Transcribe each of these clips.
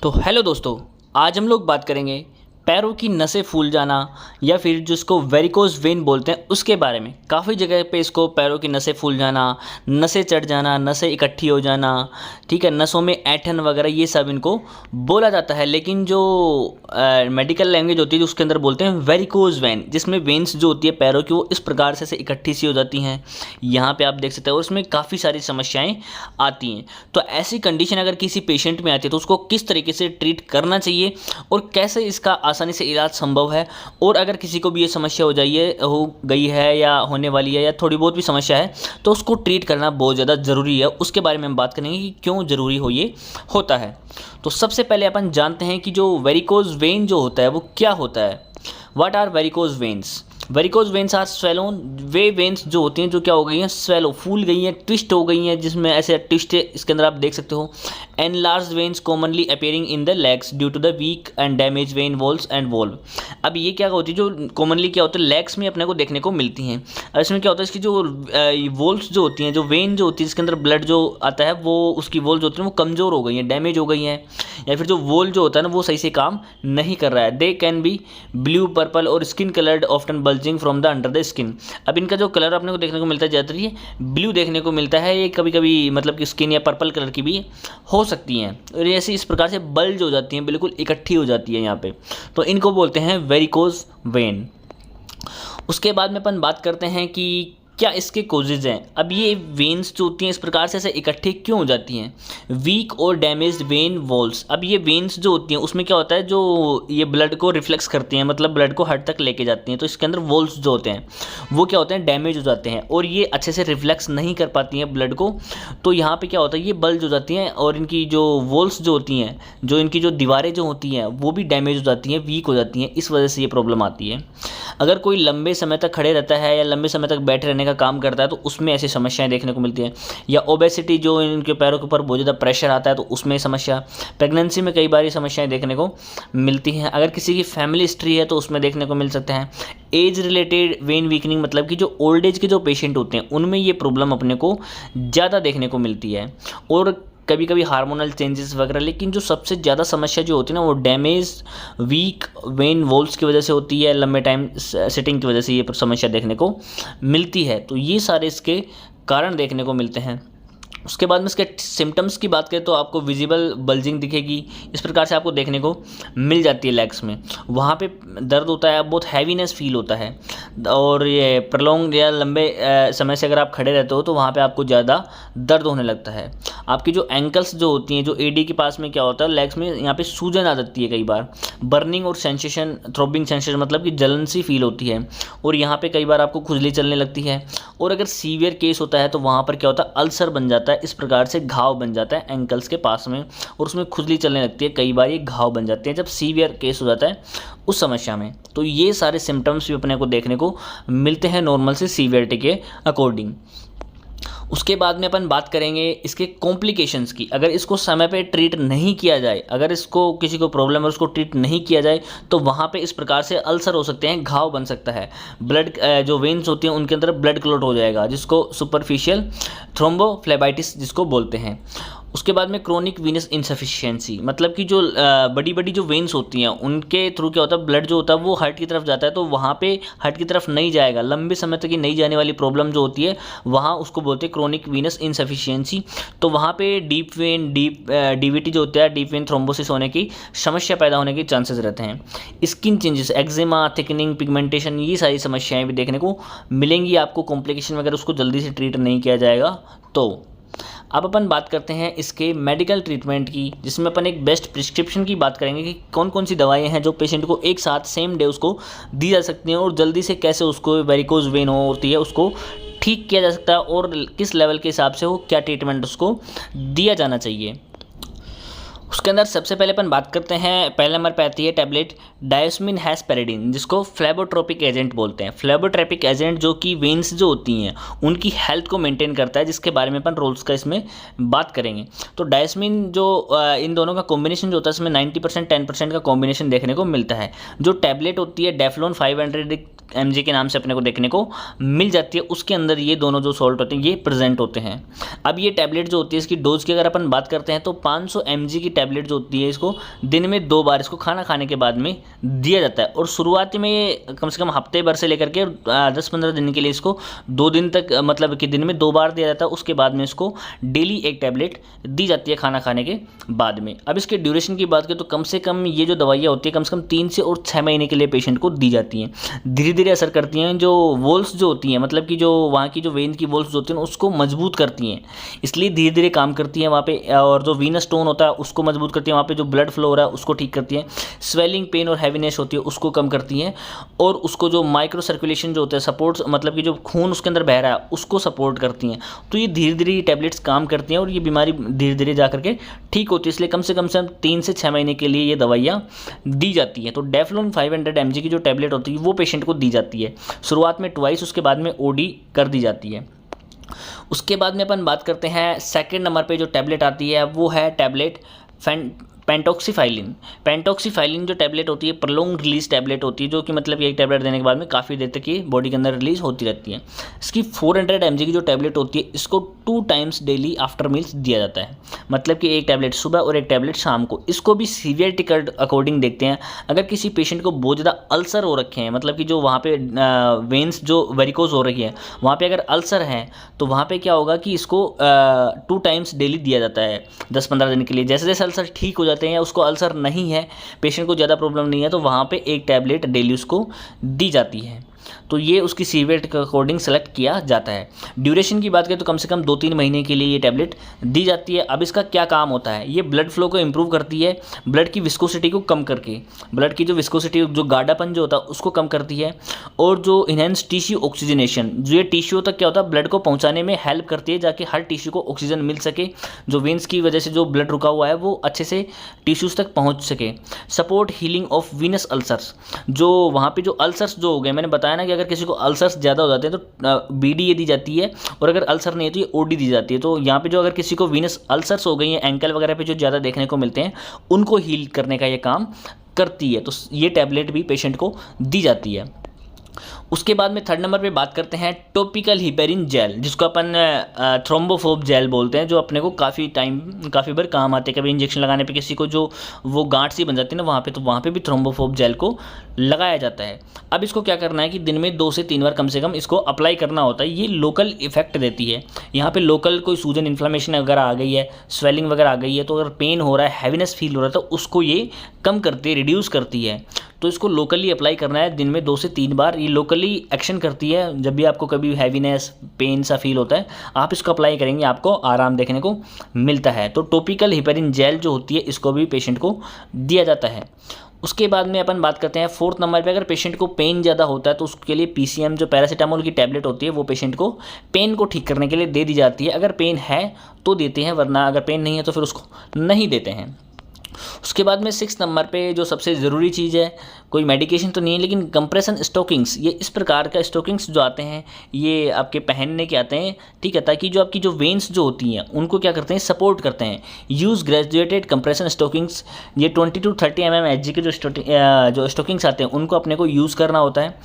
तो हेलो दोस्तों, आज हम लोग बात करेंगे पैरों की नसें फूल जाना या फिर जिसको वेरिकोज वेन बोलते हैं उसके बारे में। काफ़ी जगह पे इसको पैरों की नसें फूल जाना, नसें चढ़ जाना, नसें इकट्ठी हो जाना, ठीक है, नसों में ऐंठन वगैरह ये सब इनको बोला जाता है। लेकिन जो मेडिकल लैंग्वेज होती है उसके अंदर बोलते हैं वेरिकोज वेन, जिसमें वेन्स जो होती है पैरों की वो इस प्रकार से इकट्ठी सी हो जाती हैं। यहाँ पे आप देख सकते हो, और इसमें काफ़ी सारी समस्याएँ आती हैं। तो ऐसी कंडीशन अगर किसी पेशेंट में आती है तो उसको किस तरीके से ट्रीट करना चाहिए और कैसे इसका आसानी से इलाज संभव है, और अगर किसी को भी ये समस्या हो गई है या होने वाली है या थोड़ी बहुत भी समस्या है तो उसको ट्रीट करना बहुत ज़्यादा ज़रूरी है। उसके बारे में हम बात करेंगे कि क्यों ज़रूरी ये होता है। तो सबसे पहले अपन जानते हैं कि जो वेरिकोज वेन जो होता है वो क्या होता है। What are varicose veins? Varicose veins are swollen, वे वेन्स जो होती हैं जो क्या हो गई हैं, स्वेलो, फूल गई हैं, ट्विस्ट हो गई हैं, जिसमें ऐसे ट्विस्ट इसके अंदर आप देख सकते हो। Enlarge veins commonly appearing in the legs due to the weak and damaged vein walls and valves. अब ये क्या होती है, जो कॉमनली क्या होता है लेग्स में अपने को देखने को मिलती हैं। और इसमें क्या होता है, इसकी जो वॉल्स जो होती हैं, जो वेन जो होती है जिसके अंदर ब्लड जो आता है वो उसकी वॉल जो होती है वो कमज़ोर हो गई हैं, डैमेज हो गई हैं, या फिर जो वॉल जो होता है ना वो सही से काम नहीं कर रहा है। They can be blue, purple और skin coloured, often bulging from the under the skin. अब इनका जो कलर अपने को देखने को मिलता है ज़्यादातर ये ब्लू देखने को मिलता है, ये कभी कभी मतलब कि स्किन या पर्पल कलर की भी हो सकती हैं, और ये ऐसी इस प्रकार से बल्ज हो जाती हैं, बिल्कुल इकट्ठी हो जाती है यहाँ पे। तो इनको बोलते हैं वेरिकोज वेन। उसके बाद में अपन बात करते हैं कि क्या इसके कोजेज हैं। अब ये वेन्स जो होती हैं इस प्रकार से ऐसे इकट्ठी क्यों हो जाती हैं? वीक और डैमेज्ड वेन वॉल्स। अब ये वेन्स जो होती हैं उसमें क्या होता है, जो ये ब्लड को रिफ्लेक्स करती हैं, मतलब ब्लड को हार्ट तक लेके जाती हैं, तो इसके अंदर वॉल्स जो होते हैं वो क्या होते हैं, डैमेज हो जाते हैं, और ये अच्छे से रिफ्लेक्स नहीं कर पाती हैं ब्लड को। तो यहाँ पर क्या होता है, ये बल्ज हो जाती हैं, और इनकी जो वॉल्स जो होती हैं, जो इनकी जो दीवारें जो होती हैं वो भी डैमेज हो जाती हैं, वीक हो जाती हैं। इस वजह से ये प्रॉब्लम आती है। अगर कोई लंबे समय तक खड़े रहता है या लंबे समय तक बैठे रहने का काम करता है तो उसमें ऐसी समस्याएं देखने को मिलती हैं। या ओबेसिटी, जो इनके पैरों के ऊपर बहुत ज़्यादा प्रेशर आता है तो उसमें समस्या। प्रेगनेंसी में कई बार समस्याएं देखने को मिलती हैं। अगर किसी की फैमिली हिस्ट्री है तो उसमें देखने को मिल सकते हैं। एज रिलेटेड वेन वीकनिंग, मतलब कि जो ओल्ड एज के जो पेशेंट होते हैं उनमें ये प्रॉब्लम अपने को ज़्यादा देखने को मिलती है, और कभी कभी हार्मोनल चेंजेस वगैरह। लेकिन जो सबसे ज़्यादा समस्या जो होती है ना वो डैमेज वीक वेन वॉल्स की वजह से होती है, लंबे टाइम सिटिंग की वजह से ये समस्या देखने को मिलती है। तो ये सारे इसके कारण देखने को मिलते हैं। उसके बाद में इसके सिम्टम्स की बात करें तो आपको विजिबल बल्जिंग दिखेगी, इस प्रकार से आपको देखने को मिल जाती है लेग्स में। वहाँ पे दर्द होता है, बहुत हैवीनेस फील होता है, और ये प्रलोंग या लंबे समय से अगर आप खड़े रहते हो तो वहाँ पे आपको ज़्यादा दर्द होने लगता है। आपकी जो एंकल्स जो होती हैं, जो एडी के पास में क्या होता है, लेग्स में यहाँ पे सूजन आ जाती है कई बार। बर्निंग और सेंसेशन, थ्रोबिंग सेंसेशन, मतलब कि जलन सी फील होती है, और यहाँ पे कई बार आपको खुजली चलने लगती है। और अगर सीवियर केस होता है तो वहाँ पर क्या होता है, अल्सर बन जाता है, इस प्रकार से घाव बन जाता है एंकल्स के पास में, और उसमें खुजली चलने लगती है। कई बार ये घाव बन जाते हैं जब सीवियर केस हो जाता है उस समस्या में। तो ये सारे सिम्टम्स भी अपने को देखने को मिलते हैं नॉर्मल से सीवियरिटी के अकॉर्डिंग। उसके बाद में अपन बात करेंगे इसके कॉम्प्लिकेशंस की। अगर इसको समय पे ट्रीट नहीं किया जाए, अगर इसको किसी को प्रॉब्लम है उसको ट्रीट नहीं किया जाए तो वहाँ पे इस प्रकार से अल्सर हो सकते हैं, घाव बन सकता है, ब्लड जो वेन्स होती हैं उनके अंदर ब्लड क्लॉट हो जाएगा, जिसको सुपरफिशियल थ्रोम्बोफ्लेबाइटिस जिसको बोलते हैं। उसके बाद में क्रोनिक वीनस इनसफिशिएंसी, मतलब कि जो बड़ी बड़ी जो वेन्स होती हैं उनके थ्रू क्या होता है, ब्लड जो होता है वो हार्ट की तरफ जाता है, तो वहाँ पे हार्ट की तरफ नहीं जाएगा, लंबे समय तक ये नहीं जाने वाली प्रॉब्लम जो होती है वहाँ उसको बोलते हैं क्रोनिक वीनस इनसफिशिएंसी। तो वहाँ पे डीप वेन डीवीटी जो होता है, डीप वेन थ्रोम्बोसिस होने की समस्या पैदा होने के चांसेस रहते हैं। Skin changes, eczema, thickening, pigmentation, ये सारी समस्याएँ भी देखने को मिलेंगी आपको कॉम्प्लिकेशन में, अगर उसको जल्दी से ट्रीट नहीं किया जाएगा तो। अब अपन बात करते हैं इसके मेडिकल ट्रीटमेंट की, जिसमें अपन एक बेस्ट प्रिस्क्रिप्शन की बात करेंगे कि कौन कौन सी दवाएं हैं जो पेशेंट को एक साथ सेम डे उसको दी जा सकती हैं, और जल्दी से कैसे उसको वेरिकोज वेन होती है उसको ठीक किया जा सकता है, और किस लेवल के हिसाब से वो क्या ट्रीटमेंट उसको दिया जाना चाहिए। उसके अंदर सबसे पहले अपन बात करते हैं, पहले नंबर पे आती है टैबलेट डायोस्मिन हैस्पेरिडीन, जिसको फ्लेबोट्रोपिक एजेंट बोलते हैं। फ्लेबोट्रोपिक एजेंट जो कि वेन्स जो होती हैं उनकी हेल्थ को मेंटेन करता है, जिसके बारे में अपन रोल्स का इसमें बात करेंगे। तो डायोस्मिन जो इन दोनों का कॉम्बिनेशन जो होता है इसमें 90% 10% का कॉम्बिनेशन देखने को मिलता है। जो टैबलेट होती है डेफ्लॉन 500 mg के नाम से अपने को देखने को मिल जाती है, उसके अंदर ये दोनों जो सॉल्ट होते हैं ये प्रेजेंट होते हैं। अब ये टैबलेट जो होती है इसकी डोज की अगर अपन बात करते हैं तो 500 mg की टैबलेट जो होती है इसको दिन में 2 बार इसको खाना खाने के बाद में दिया जाता है। और शुरुआत में ये कम से कम हफ्ते भर से लेकर के 10-15 दिन के लिए इसको 2 दिन तक मतलब कि दिन में 2 बार दिया जाता है। उसके बाद में इसको डेली एक टैबलेट दी जाती है खाना खाने के बाद में। अब इसके ड्यूरेशन की बात करें तो कम से कम ये जो दवाइयाँ होती है कम से कम 3 से और 6 महीने के लिए पेशेंट को दी जाती हैं। धीरे धीरे असर करती हैं, जो वॉल्स जो होती हैं मतलब कि जो वहाँ की जो वेन की वॉल्स होती हैं उसको मजबूत करती हैं, इसलिए धीरे धीरे काम करती हैं वहाँ पे। और जो वीनस स्टोन होता है उसको मजबूत करती है, वहाँ पे जो ब्लड फ्लो हो रहा है उसको ठीक करती है, स्वेलिंग पेन और हैवीनेस होती है उसको कम करती हैं, और उसको जो माइक्रो सर्कुलेशन जो होता है सपोर्ट मतलब कि जो खून उसके अंदर बह रहा है उसको सपोर्ट करती हैं। तो ये धीरे धीरे ये टैबलेट्स काम करती हैं और ये बीमारी धीरे धीरे जा करके ठीक होती है, इसलिए कम से कम 3 से 6 महीने के लिए ये दवाइयाँ दी जाती हैं। तो डेफ्लोन 500 mg की जो टैबलेट होती है वो पेशेंट को दी जाती है, शुरुआत में ट्वाइस, उसके बाद में ओडी कर दी जाती है। उसके बाद में अपन बात करते हैं सेकंड नंबर पे जो टैबलेट आती है वो है टैबलेट पेंटॉक्सीफाइलिन। पेंटॉक्सीफाइलिन जो टैबलेट होती है प्रोलॉन्ग रिलीज टैबलेट होती है, जो कि मतलब एक टैबलेट देने के बाद में काफ़ी देर तक ये बॉडी के अंदर रिलीज होती रहती है। इसकी 400 mg की जो टैबलेट होती है इसको 2 टाइम्स डेली आफ्टर मील्स दिया जाता है, मतलब कि एक टैबलेट सुबह और एक टैबलेट शाम को। इसको भी सीवियरिटी के अकॉर्डिंग देखते हैं। अगर किसी पेशेंट को बहुत ज़्यादा अल्सर हो रखे हैं, मतलब कि जो वहाँ पे वेन्स जो वेरिकोज हो रही है वहाँ पे अगर अल्सर हैं तो वहाँ पे क्या होगा कि इसको 2 टाइम्स डेली दिया जाता है 10-15 दिन के लिए। जैसे जैसे अल्सर ठीक हो जाते हैं या उसको अल्सर नहीं है, पेशेंट को ज़्यादा प्रॉब्लम नहीं है, तो वहाँ पे एक टैबलेट डेली उसको दी जाती है। तो ये उसकी सीवियरिटी के अकॉर्डिंग सेलेक्ट किया जाता है। ड्यूरेशन की बात करें तो कम से कम 2-3 महीने के लिए ये टैबलेट दी जाती है। अब इसका क्या काम होता है, ये ब्लड फ्लो को इम्प्रूव करती है, ब्लड की विस्कोसिटी को कम करके, ब्लड की जो विस्कोसिटी जो गाढ़ापन जो होता है उसको कम करती है, और जो इनहेंस टिश्यू ऑक्सीजनेशन, जो ये टिश्यू तक क्या होता है ब्लड को पहुँचाने में हेल्प करती है, जाके हर टिश्यू को ऑक्सीजन मिल सके, जो वेन्स की वजह से जो ब्लड रुका हुआ है वो अच्छे से टिश्यूज़ तक पहुँच सके। Support healing of Venus ulcers, जो वहाँ पर जो अल्सर्स जो हो गए, मैंने बताया ना कि अगर किसी को अल्सर्स ज़्यादा हो जाते हैं तो बीडी ये दी जाती है, और अगर अल्सर नहीं है तो ये ओडी दी जाती है। तो यहाँ पे जो अगर किसी को वीनस अल्सर्स हो गई हैं एंकल वगैरह पे जो ज़्यादा देखने को मिलते हैं उनको हील करने का ये काम करती है। तो ये टैबलेट भी पेशेंट को दी जाती है। उसके बाद में 3rd नंबर पे बात करते हैं टॉपिकल हिपेरिन जेल, जिसको अपन थ्रोम्बोफोब जेल बोलते हैं, जो अपने को काफ़ी बार काम आते हैं। कभी इंजेक्शन लगाने पे किसी को जो वो गांठ सी बन जाती है ना वहाँ पे, तो वहाँ पे भी थ्रोम्बोफोब जेल को लगाया जाता है। अब इसको क्या करना है कि दिन में 2 से 3 बार कम से कम इसको अप्लाई करना होता है। ये लोकल इफेक्ट देती है, यहाँ पे लोकल कोई सूजन इन्फ्लेमेशन वगैरह आ गई है, स्वेलिंग वगैरह आ गई है, तो अगर पेन हो रहा है, हैवीनेस फील हो रहा है, तो उसको ये कम करती है, रिड्यूस करती है। तो इसको लोकली अप्लाई करना है दिन में 2 से 3 बार। ये लोकली एक्शन करती है, जब भी आपको कभी हैवीनेस पेन सा फील होता है आप इसको अप्लाई करेंगे आपको आराम देखने को मिलता है। तो टॉपिकल हिपेरिन जेल जो होती है इसको भी पेशेंट को दिया जाता है। उसके बाद में अपन बात करते हैं 4th नंबर पे, अगर पेशेंट को पेन ज़्यादा होता है तो उसके लिए पीसीएम जो पैरासीटामोल की टैबलेट होती है वो पेशेंट को पेन को ठीक करने के लिए दे दी जाती है। अगर पेन है तो देते हैं, वरना अगर पेन नहीं है तो फिर उसको नहीं देते हैं। उसके बाद में 6th नंबर पे जो सबसे ज़रूरी चीज़ है, कोई मेडिकेशन तो नहीं है लेकिन कंप्रेशन स्टॉकिंग्स, ये इस प्रकार का स्टॉकिंग्स जो आते हैं ये आपके पहनने के आते हैं, ठीक है, ताकि जो आपकी जो वेन्स जो होती हैं उनको क्या करते हैं सपोर्ट करते हैं। यूज़ ग्रेजुएटेड कंप्रेशन स्टॉकिंग्स, ये 20 to 30 mm HG के जो स्टॉकिंग्स आते हैं उनको अपने को यूज़ करना होता है।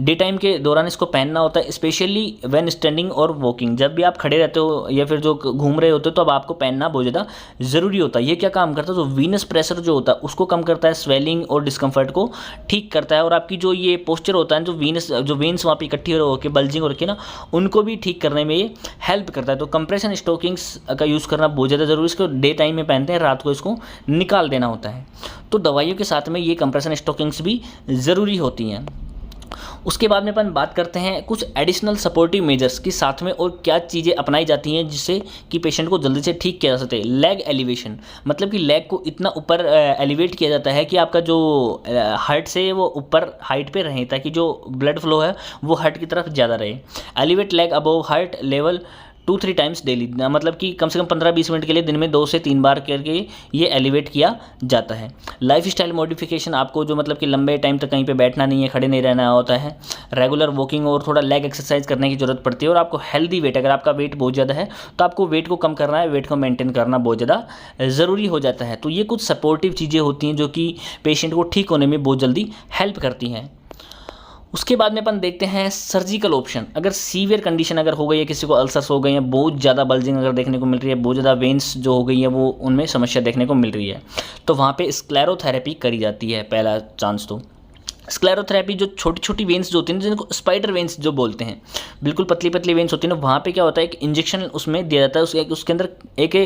डे टाइम के दौरान इसको पहनना होता है, स्पेशली व्हेन स्टैंडिंग और वॉकिंग, जब भी आप खड़े रहते हो या फिर जो घूम रहे होते हो तो अब आपको पहनना बहुत ज़्यादा ज़रूरी होता है। ये क्या काम करता है, जो वीनस प्रेशर जो होता है उसको कम करता है, स्वेलिंग और डिस्कम्फर्ट को ठीक करता है, और आपकी जो ये पोस्चर होता है जो वेन्स वहाँ पे इकट्ठी हो के बल्जिंग हो रखी है ना उनको भी ठीक करने में ये हेल्प करता है। तो कंप्रेशन स्टॉकिंग्स का यूज़ करना बहुत ज़्यादा ज़रूरी है। इसको डे टाइम में पहनते हैं, रात को इसको निकाल देना होता है। तो दवाइयों के साथ में ये कंप्रेशन स्टॉकिंग्स भी ज़रूरी होती हैं। उसके बाद में अपन बात करते हैं कुछ एडिशनल सपोर्टिव मेजर्स की साथ में और क्या चीज़ें अपनाई जाती हैं जिससे कि पेशेंट को जल्दी से ठीक किया जा सकते हैं। लेग एलिवेशन, मतलब कि लेग को इतना ऊपर एलिवेट किया जाता है कि आपका जो हार्ट से वो ऊपर हाइट पे रहे, ताकि जो ब्लड फ्लो है वो हार्ट की तरफ ज़्यादा रहे। Elevate leg above heart level 2-3 times daily, मतलब कि कम से कम 15-20 मिनट के लिए दिन में 2 से 3 बार करके ये एलिवेट किया जाता है। लाइफ स्टाइल मॉडिफिकेशन, आपको जो मतलब कि लंबे टाइम तक कहीं पे बैठना नहीं है, खड़े नहीं रहना होता है। रेगुलर वॉकिंग और थोड़ा लेग एक्सरसाइज करने की ज़रूरत पड़ती है। और आपको हेल्दी वेट, अगर आपका वेट बहुत ज़्यादा है तो आपको वेट को कम करना है, वेट को मेंटेन करना बहुत ज़्यादा ज़रूरी हो जाता है। तो ये कुछ सपोर्टिव चीज़ें होती हैं जो कि पेशेंट को ठीक होने में बहुत जल्दी हेल्प करती हैं। उसके बाद में अपन देखते हैं सर्जिकल ऑप्शन। अगर सीवियर कंडीशन अगर हो गई है, किसी को अल्सर्स हो गए हैं, बहुत ज़्यादा बल्जिंग अगर देखने को मिल रही है, बहुत ज़्यादा वेन्स जो हो गई है वो उनमें समस्या देखने को मिल रही है, तो वहाँ पे स्क्लेरोथेरेपी करी जाती है पहला चांस। तो स्क्लेरोथेरेपी जो छोटी छोटी वेन्स जो होती हैं, जिनको स्पाइडर वेन्स जो बोलते हैं, बिल्कुल पतली पतली वेन्स होती है ना, वहाँ पे क्या होता है, एक इंजेक्शन उसमें दिया जाता है, उसके अंदर एक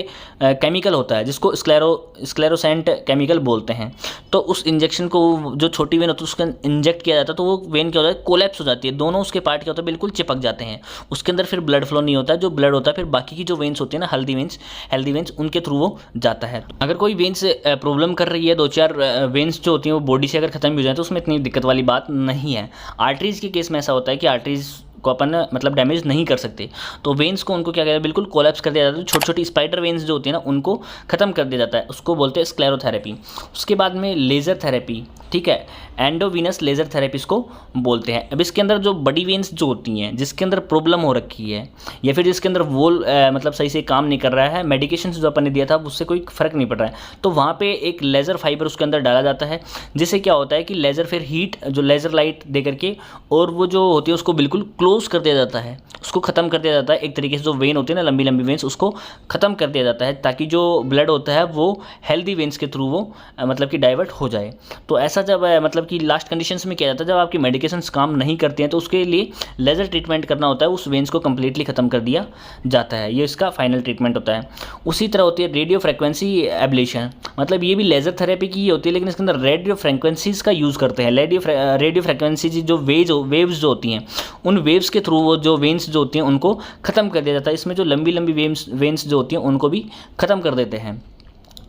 केमिकल होता है जिसको स्क्लेरोसेंट केमिकल बोलते हैं। तो उस इंजेक्शन को जो छोटी वेन होती है उसके इंजेक्ट किया जाता है, तो वो वेन क्या होता है, कोलैप्स हो जाती है, दोनों उसके पार्ट क्या होता है, बिल्कुल चिपक जाते हैं, उसके अंदर फिर ब्लड फ्लो नहीं होता है, जो ब्लड होता है फिर बाकी की जो वेन्स होती है ना, हेल्दी वेन्स उनके थ्रू वो जाता है। अगर कोई वेन्स प्रॉब्लम कर रही है, 2-4 वेन्स जो होती हैं वो बॉडी से अगर खत्म भी हो जाए तो उसमें इतनी दिक्कत वाली बात नहीं है। आर्टरीज के केस में ऐसा होता है कि आर्टरीज को अपन मतलब डैमेज नहीं कर सकते, तो वेन्स को उनको क्या कहते हैं, बिल्कुल कोलैप्स कर दिया जाता है, छोटी छोटी स्पाइडर वेन्स जो होती है ना उनको खत्म कर दिया जाता है, उसको बोलते हैं स्क्लेरोथेरेपी। उसके बाद में लेज़र थेरेपी, ठीक है, एंडोवीनस लेज़र थेरेपी इसको बोलते हैं। अब इसके अंदर जो बड़ी वेन्स जो होती हैं, जिसके अंदर प्रॉब्लम हो रखी है या फिर जिसके अंदर वोल मतलब सही से काम नहीं कर रहा है, मेडिकेशन जो अपन ने दिया था उससे कोई फ़र्क नहीं पड़ रहा है, तो वहाँ पे एक लेज़र फाइबर उसके अंदर डाला जाता है, जिससे क्या होता है कि लेज़र फिर हीट जो लेज़र लाइट दे करके और वो जो होती है उसको बिल्कुल क्लोज कर दिया जाता है, उसको ख़त्म कर दिया जाता है, एक तरीके से जो वेन होती है ना, लंबी लंबी वेन्स, उसको ख़त्म कर दिया जाता है, ताकि जो ब्लड होता है वो हेल्दी वेन्स के थ्रू वो मतलब कि डाइवर्ट हो जाए। तो ऐसा जब मतलब कि लास्ट कंडीशंस में क्या जाता है, जब आपकी मेडिकेशंस काम नहीं करती हैं तो उसके लिए लेज़र ट्रीटमेंट करना होता है, उस वेन्स को कम्प्लीटली ख़त्म कर दिया जाता है, ये इसका फाइनल ट्रीटमेंट होता है। उसी तरह होती है रेडियो फ्रिक्वेंसी एब्लेशन, मतलब ये भी लेज़र थेरेपी की होती है, लेकिन इसके अंदर रेडियो फ्रिक्वेंसीज़ का यूज़ करते हैं। रेडियो फ्रिक्वेंसी जो वेव्स जो होती हैं, उन वेव्स के थ्रू वो जो वेन्स जो होती हैं उनको ख़त्म कर दिया जाता है, इसमें जो लंबी लंबी वेन्स जो होती हैं उनको भी ख़त्म कर देते हैं।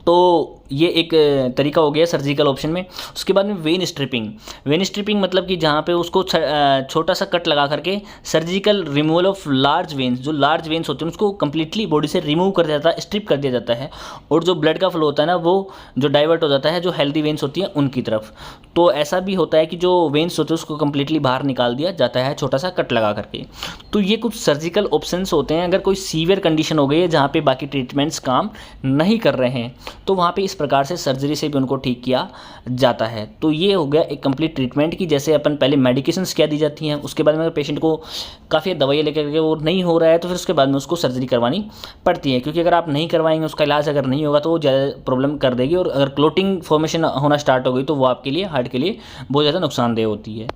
तो ये एक तरीका हो गया सर्जिकल ऑप्शन में। उसके बाद में वेन स्ट्रिपिंग मतलब कि जहाँ पे उसको छोटा सा कट लगा करके surgical removal of large veins, जो लार्ज वेन्स होते हैं उसको कम्प्लीटली बॉडी से रिमूव कर दिया जाता है, स्ट्रिप कर दिया जाता है, और जो ब्लड का फ्लो होता है ना वो जो डाइवर्ट हो जाता है जो हेल्दी वेन्स होती हैं उनकी तरफ। तो ऐसा भी होता है कि जो वेन्स होते हैं उसको कम्प्लीटली बाहर निकाल दिया जाता है छोटा सा कट लगा करके। तो ये कुछ सर्जिकल ऑप्शंस होते हैं। अगर कोई सीवियर कंडीशन हो गई है जहाँ पे बाकी ट्रीटमेंट्स काम नहीं कर रहे हैं, तो वहाँ पे इस प्रकार से सर्जरी से भी उनको ठीक किया जाता है। तो ये हो गया एक कंप्लीट ट्रीटमेंट की, जैसे अपन पहले मेडिकेशंस क्या दी जाती हैं, उसके बाद में अगर पेशेंट को काफ़ी दवाइयाँ लेकर के वो नहीं हो रहा है तो फिर उसके बाद में उसको सर्जरी करवानी पड़ती है, क्योंकि अगर आप नहीं करवाएंगे, उसका इलाज अगर नहीं होगा तो वो ज़्यादा प्रॉब्लम कर देगी, और अगर क्लोटिंग फॉर्मेशन होना स्टार्ट हो गई तो वो आपके लिए, हार्ट के लिए बहुत ज़्यादा नुकसानदेह होती है।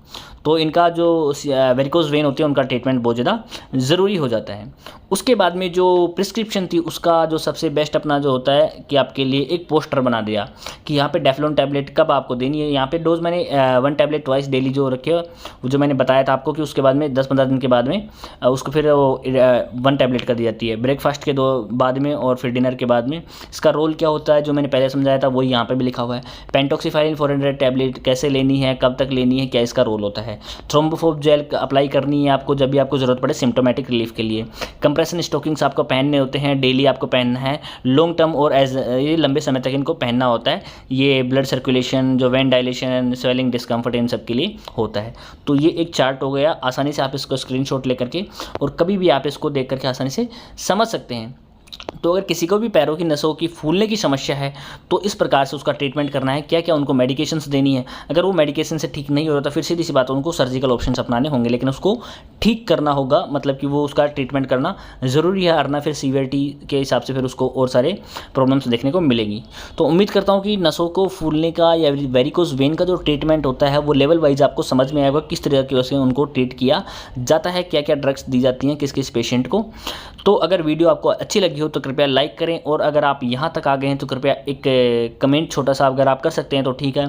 तो इनका जो वेरिकोज वेन होती है उनका ट्रीटमेंट बहुत ज़्यादा ज़रूरी हो जाता है। उसके बाद में जो प्रिस्क्रिप्शन थी उसका जो सबसे बेस्ट अपना जो होता है कि आपके लिए एक पोस्टर बना दिया कि यहाँ पे डेफ्लॉन टैबलेट कब आपको देनी है। यहाँ पे डोज मैंने 1 टैबलेट ट्वाइस डेली जो रखे हो, वो जो मैंने बताया था आपको कि उसके बाद में 10-15 दिन के बाद में उसको फिर 1 टैबलेट कर दी जाती है, ब्रेकफास्ट के बाद में और फिर डिनर के बाद में। इसका रोल क्या होता है जो मैंने पहले समझाया था वही यहाँ पर भी लिखा हुआ है। पेंटॉक्सीफाइलिन 400 टैबलेट कैसे लेनी है, कब तक लेनी है, क्या इसका रोल होता है। थ्रोम्बोफोब जेल अप्लाई करनी है आपको जब भी आपको ज़रूरत पड़े सिम्टोमेटिक रिलीफ के लिए। कंप्रेशन स्टॉकिंग्स आपको पहनने होते हैं, डेली आपको पहनना है, लॉन्ग टर्म और ये लंबे समय तक इनको पहनना होता है। ये ब्लड सर्कुलेशन, जो वेन डायलेशन, स्वेलिंग, डिस्कम्फर्ट इन सब के लिए होता है। तो ये एक चार्ट हो गया, आसानी से आप इसको स्क्रीनशॉट लेकर के और कभी भी आप इसको देख करके आसानी से समझ सकते हैं। तो अगर किसी को भी पैरों की नसों की फूलने की समस्या है तो इस प्रकार से उसका ट्रीटमेंट करना है, क्या क्या उनको मेडिकेशंस देनी है। अगर वो मेडिकेशन से ठीक नहीं हो रहा तो फिर सीधी सी बात उनको सर्जिकल ऑप्शंस अपनाने होंगे, लेकिन उसको ठीक करना होगा, मतलब कि वो उसका ट्रीटमेंट करना ज़रूरी है, वरना फिर सीवियरिटी के हिसाब से फिर उसको और सारे प्रॉब्लम्स देखने को मिलेगी। तो उम्मीद करता हूँ कि नसों को फूलने का या वेरिकोज वेन का जो ट्रीटमेंट होता है वो लेवल वाइज आपको समझ में आएगा, किस तरीके से उनको ट्रीट किया जाता है, क्या क्या ड्रग्स दी जाती हैं किस किस पेशेंट को। तो अगर वीडियो आपको अच्छी लगी हो तो कृपया लाइक करें, और अगर आप यहाँ तक आ गए हैं तो कृपया एक कमेंट छोटा सा अगर आप कर सकते हैं तो ठीक है,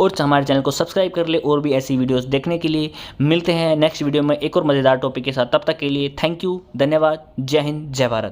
और हमारे चैनल को सब्सक्राइब कर ले और भी ऐसी वीडियोस देखने के लिए। मिलते हैं नेक्स्ट वीडियो में एक और मज़ेदार टॉपिक के साथ, तब तक के लिए थैंक यू, धन्यवाद, जय हिंद, जय भारत।